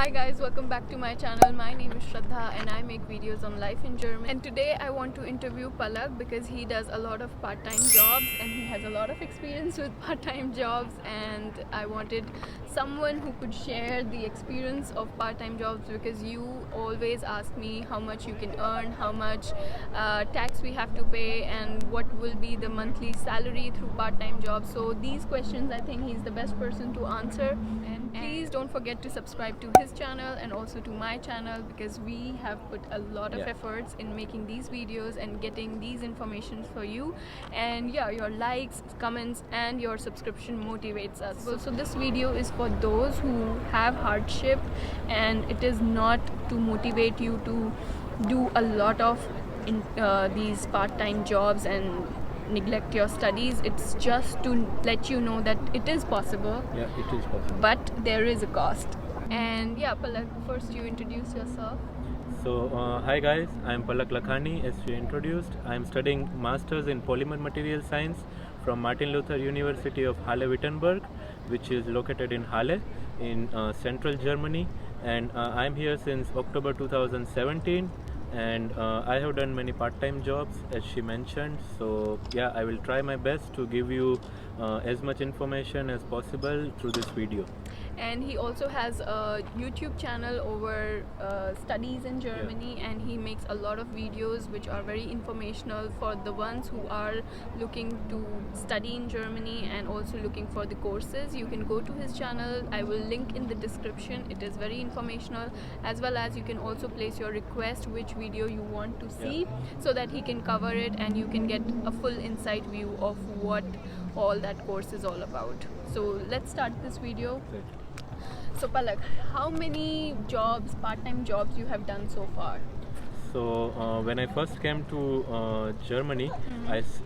Hi guys, welcome back to my channel. My name is Shraddha and I make videos on life in Germany. And today I want to interview Palak because he does a lot of part-time jobs and he has a lot of experience with part-time jobs, and I wanted someone who could share the experience of part-time jobs because you always ask me how much you can earn, how much tax we have to pay, and what will be the monthly salary through part-time jobs. So these questions I think he's the best person to answer. And please don't forget to subscribe to his channel and also to my channel because we have put a lot of efforts in making these videos and getting these information for you. And yeah, your likes, comments and your subscription motivates us. So this video is for those who have hardship, and it is not to motivate you to do a lot of these part-time jobs and neglect your studies. It's just to let you know that it is possible. Yeah, it is possible. But there is a cost. And yeah, Palak, first you introduce yourself. So, hi guys, I'm Palak Lakhani, as you introduced. I'm studying Masters in Polymer Material Science from Martin Luther University of Halle-Wittenberg, which is located in Halle in central Germany. And I'm here since October 2017. And I have done many part-time jobs, as she mentioned. So yeah, I will try my best to give you as much information as possible through this video. And he also has a YouTube channel over studies in Germany, and he makes a lot of videos which are very informational for the ones who are looking to study in Germany and also looking for the courses. You can go to his channel. I will link in the description. It is very informational, as well as you can also place your request which video you want to see so that he can cover it and you can get a full insight view of what all that course is all about. So let's start this video. So Palak, how many jobs, part-time jobs you have done so far? So when I first came to Germany,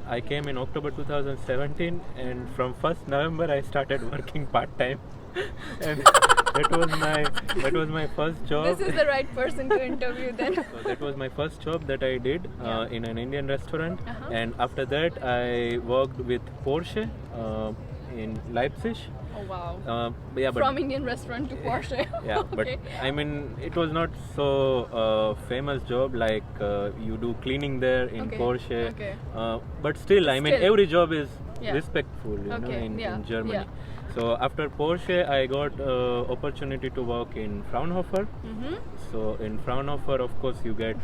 I came in October 2017, and from 1st November I started working part-time. And that was my first job. This is the right person to interview then. So that was my first job that I did in an Indian restaurant. And after that I worked with Porsche in Leipzig. Oh wow. But from Indian restaurant to Porsche. Yeah, Okay. but I mean, it was not so famous job like you do cleaning there in Porsche. Okay. But still, I mean, every job is respectful, you know, in Germany. Yeah. So after Porsche, I got opportunity to work in FRAUNHOFER. So in FRAUNHOFER, of course, you get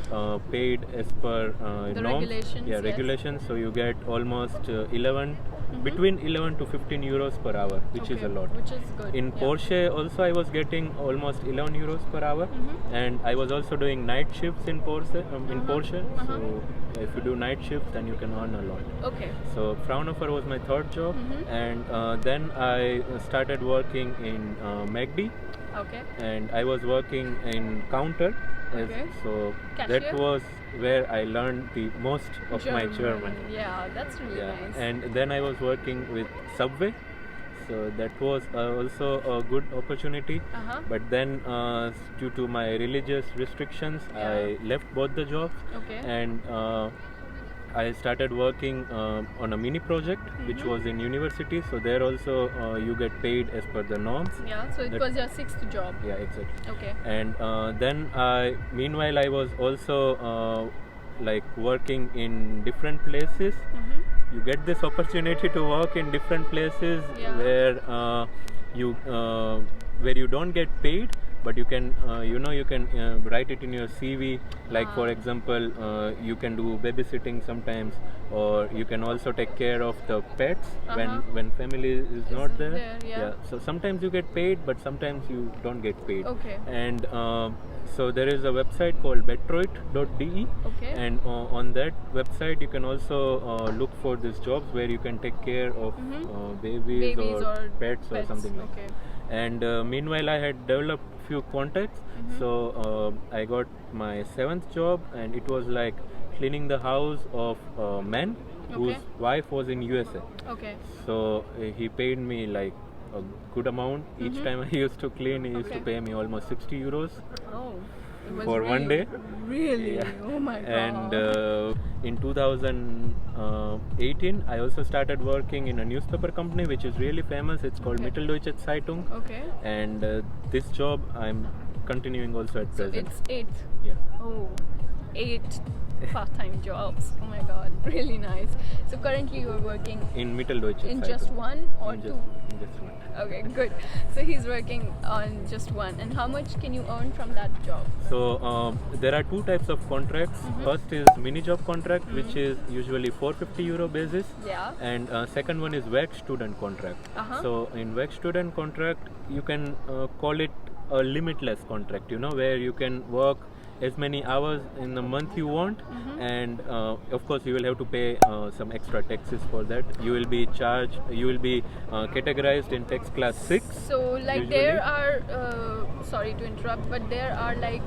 paid as per the norms. regulations. Yeah, regulations. So you get almost between 11 to 15 euros per hour, which is a lot. Which is good. In Porsche also I was getting almost 11 euros per hour, and I was also doing night shifts in Porsche. So if you do night shifts, then you can earn a lot. Okay. So FRAUNHOFER was my third job, and then I started working in MCD. Okay. And I was working in counter. So Cashier? that was where I learned the most of my German. Yeah, that's really nice. And then I was working with Subway. So that was also a good opportunity. But then due to my religious restrictions, I left both the jobs. Okay. And I started working on a mini project which was in university. So there also you get paid as per the norms. Yeah, so it was your sixth job. Yeah, exactly. Okay. And then meanwhile I was also like working in different places. You get this opportunity to work in different places where you don't get paid, but you can you can write it in your CV, like for example you can do babysitting sometimes, or you can also take care of the pets when family is not there. So sometimes you get paid, but sometimes you don't get paid. Okay. And so there is a website called betroit.de, and on that website you can also look for these jobs where you can take care of babies or pets or something like that. And meanwhile I had developed few contacts. So I got my 7th job, and it was like cleaning the house of a man whose wife was in USA. Okay. So he paid me like a good amount each time I used to clean. He used to pay me almost 60 euros. Oh. For one day. Really? Oh my god. And in 2018 I also started working in a newspaper company which is really famous. It's called MCDONALD'S Zeitung. Okay. And this job I'm continuing also at So present. it's 8. Yeah. Oh, 8 part-time jobs. Oh my god, really nice. So currently you are working In MCDONALD'S. in just one or in two? In just one. Okay, good. So he's working on just one. And how much can you earn from that job? So there are two types of contracts. First is mini job contract, which is usually 450 euro basis. Yeah. And second one is work student contract. So in work student contract, you can call it a limitless contract, where you can work as many hours in a month you want, and of course you will have to pay some extra taxes for that. You will be charged, you will be categorized in tax class 6. So like usually. there are sorry to interrupt, but there are like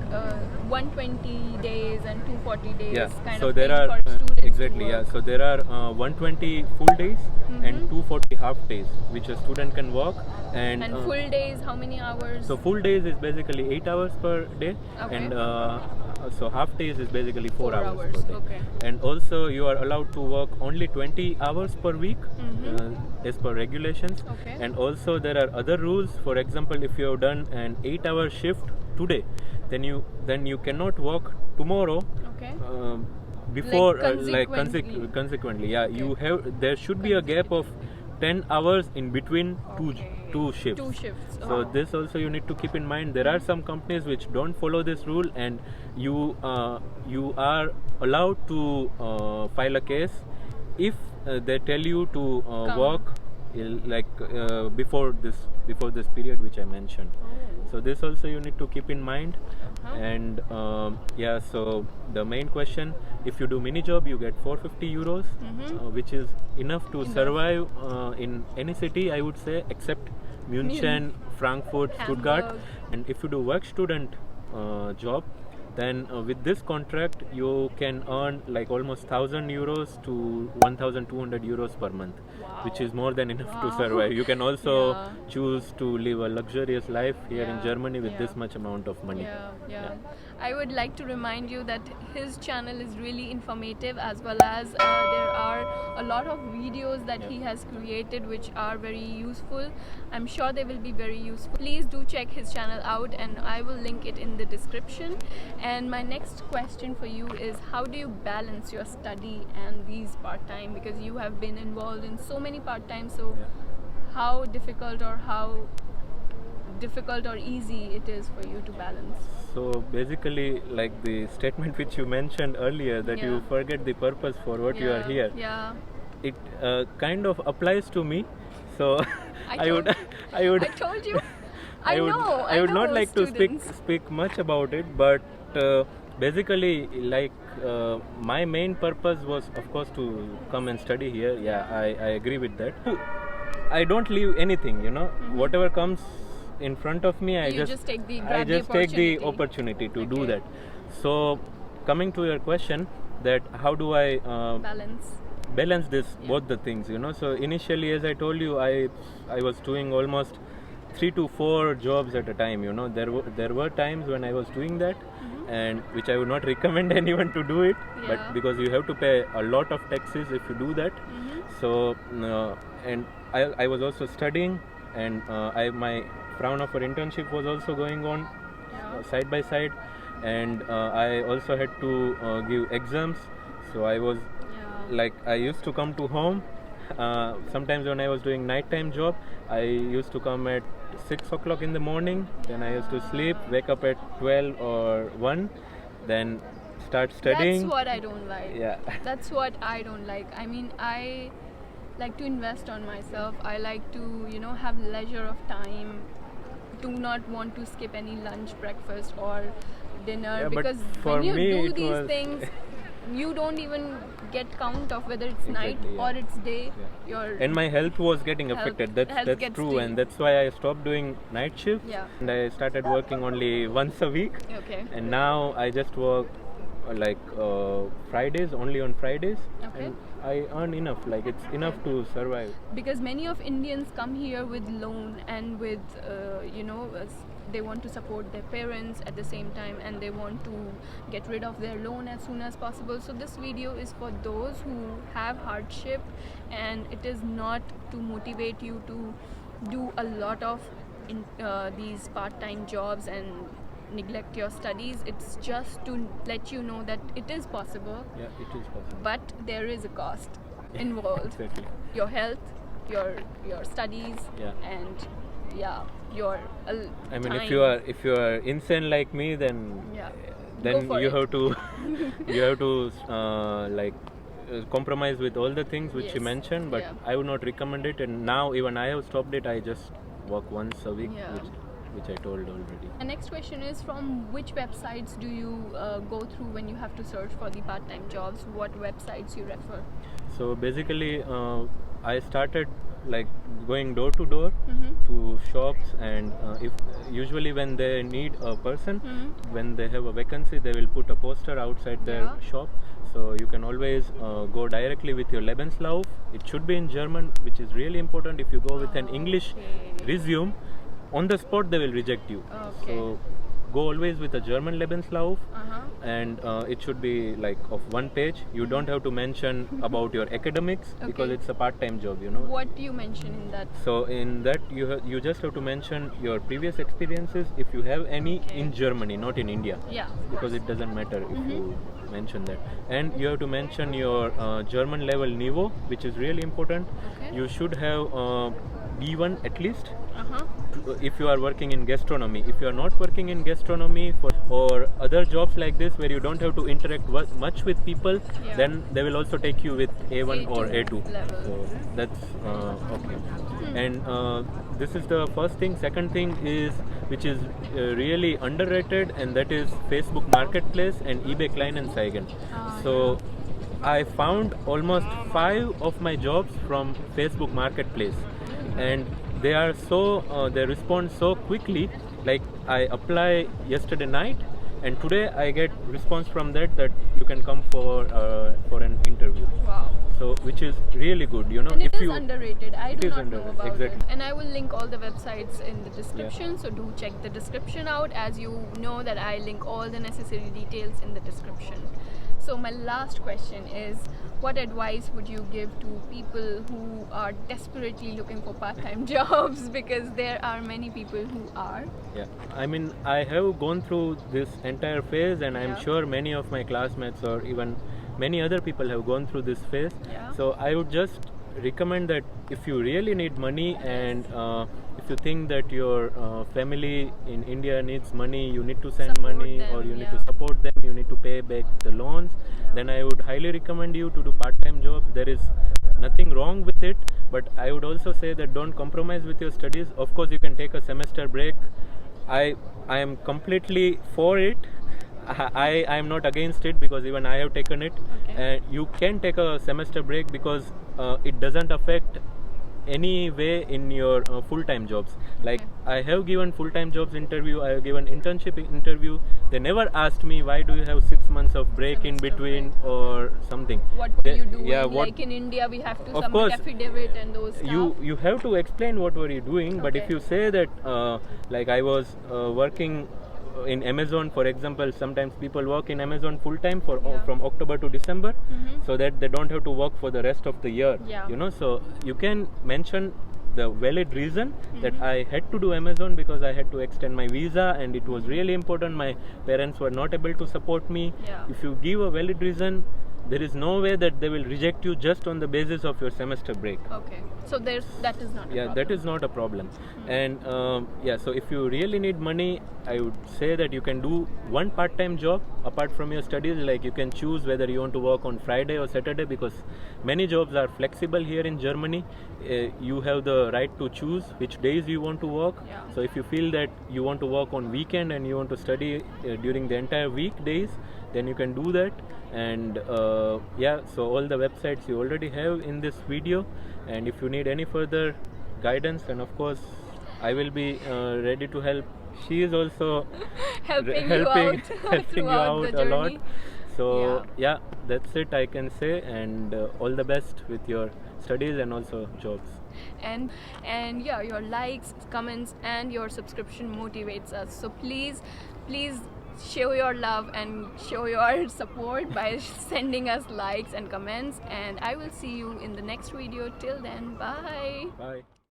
120 days and 240 days kind so of there thing are for students exactly to work. so there are 120 full days and 240 half days which a student can work, and full days, how many hours? so full days is basically 8 hours per day, and so half days is basically 4 hours per day. Okay. And also you are allowed to work only 20 hours per week as per regulations. Okay. And also there are other rules. For example, if you have done an 8-hour shift today, then you cannot work tomorrow. Okay. Before consequently. Consequently, there should be a gap of 10 hours in between two shifts. Two shifts. So this also you need to keep in mind. There are some companies which don't follow this rule, and you are allowed to file a case if they tell you to work before this period which I mentioned. So this also you need to keep in mind. And so the main question, if you do mini job, you get 450 euros, which is enough to survive in any city, I would say, except München, Frankfurt, Stuttgart. And if you do work student job, then with this contract you can earn like almost 1,000 euros to 1,200 euros per month, which is more than enough to survive. You can also choose to live a luxurious life here in Germany with this much amount of money. I would like to remind you that his channel is really informative, as well as there are a lot of videos that he has created which are very useful. I'm sure they will be very useful. Please do check his channel out, and I will link it in the description. And my next question for you is, how do you balance your study and these part-time, because you have been involved in so many part-time, so how difficult or easy it is for you to balance? So basically, like the statement which you mentioned earlier, that you forget the purpose for what you are here, it kind of applies to me. So I would I told you. I would not like to speak much about it, but basically, like my main purpose was, of course, to come and study here. I agree with that. I don't leave anything, whatever comes in front of me, I just take the opportunity to do that. So coming to your question, that how do I balance this both the things, so initially, as I told you, I was doing almost 3 to 4 jobs at a time. There were times when I was doing that, and which I would not recommend anyone to do it, but because you have to pay a lot of taxes if you do that. So and I was also studying, and my FRAUNHOFER internship was also going on side by side, and I also had to give exams. So I was I used to come to home. Sometimes when I was doing nighttime job, I used to come at 6 o'clock in the morning. Then I used to sleep, wake up at 12 or 1, then start studying. That's what I don't like. That's what I don't like. I mean, I like to invest on myself. I like to, have leisure of time. Do not want to skip any lunch, breakfast, or dinner, because when you do these things, you don't even get count of whether it's night or it's day. And my health was getting affected. That's true, and that's why I stopped doing night shift. And I started working only once a week. And now I just work Fridays, only on Fridays, and I earn enough. It's enough to survive. Because many of Indians come here with loan, and with they want to support their parents at the same time, and they want to get rid of their loan as soon as possible. So this video is for those who have hardship, and it is not to motivate you to do a lot of these part-time jobs and neglect your studies. It's just to let you know that it is possible. Yeah, it is possible. But there is a cost involved. Exactly. Your health, your studies, and your I mean, time. if you are insane like me, then you have to compromise with all the things which you mentioned. But I would not recommend it. And now even I have stopped it. I just work once a week, which I told already. The next question is, from which websites do you go through when you have to search for the part-time jobs? What websites you refer? So basically, I started like going door to door to shops, and if usually when they need a person, when they have a vacancy, they will put a poster outside their shop. So you can always go directly with your Lebenslauf. It should be in German, which is really important. If you go with an English resume, on the spot they will reject you. So go always with a German Lebenslauf, and it should be like of one page. You don't have to mention about your academics because it's a part-time job, you know. What do you mention in that? So in that you just have to mention your previous experiences, if you have any, in Germany, not in India. Because it doesn't matter if you mention that. And you have to mention your German level niveau, which is really important. You should have B1 at least. If you are working in gastronomy. If you are not working in gastronomy or other jobs like this where you don't have to interact much with people, then they will also take you with A1 or A2 level. So that's okay. And this is the first thing. Second thing is, which is really underrated, and that is Facebook Marketplace and eBay Kleinanzeigen. So I found almost 5 of my jobs from Facebook Marketplace, and they are so they respond so quickly. Like I apply yesterday night, and today I get response from that you can come for an interview. Wow. So which is really good, you know. And it is underrated. I do not know about it. Exactly. And I will link all the websites in the description. So do check the description out, as you know that I link all the necessary details in the description. So my last question is, what advice would you give to people who are desperately looking for part-time jobs? Because there are many people who are. Yeah, I mean, I have gone through this entire phase, and I'm sure many of my classmates or even many other people have gone through this phase. So I would just recommend that if you really need money, and if you think that your family in India needs money, you need to send money them, or you need to support them, you need to pay back the loans, then I would highly recommend you to do part-time jobs. There is nothing wrong with it, but I would also say that don't compromise with your studies. Of course, you can take a semester break. I am completely for it. I am not against it, because even I have taken it. You can take a semester break because it doesn't affect any way in your full-time jobs. Like I have given full-time jobs interview, I have given internship interview. They never asked me why do you have 6 months of break in between or something. What were you doing? Like in India we have to submit affidavit and those stuff. You have to explain what were you doing. But if you say that like I was working in Amazon, for example, sometimes people work in Amazon full time from October to December, so that they don't have to work for the rest of the year. You know, so you can mention the valid reason that I had to do Amazon because I had to extend my visa and it was really important. My parents were not able to support me. If you give a valid reason, there is no way that they will reject you just on the basis of your semester break. So that is not a problem. That is not a problem. And so if you really need money, I would say that you can do one part-time job apart from your studies. Like you can choose whether you want to work on Friday or Saturday, because many jobs are flexible here in Germany. You have the right to choose which days you want to work. So if you feel that you want to work on weekend and you want to study during the entire weekdays, then you can do that. And so all the websites you already have in this video, and if you need any further guidance, then of course I will be ready to help. She is also helping you out a lot. So that's it I can say, and all the best with your studies and also jobs. And your likes, comments and your subscription motivates us. So please show your love and show your support by sending us likes and comments, and I will see you in the next video. Till then, bye.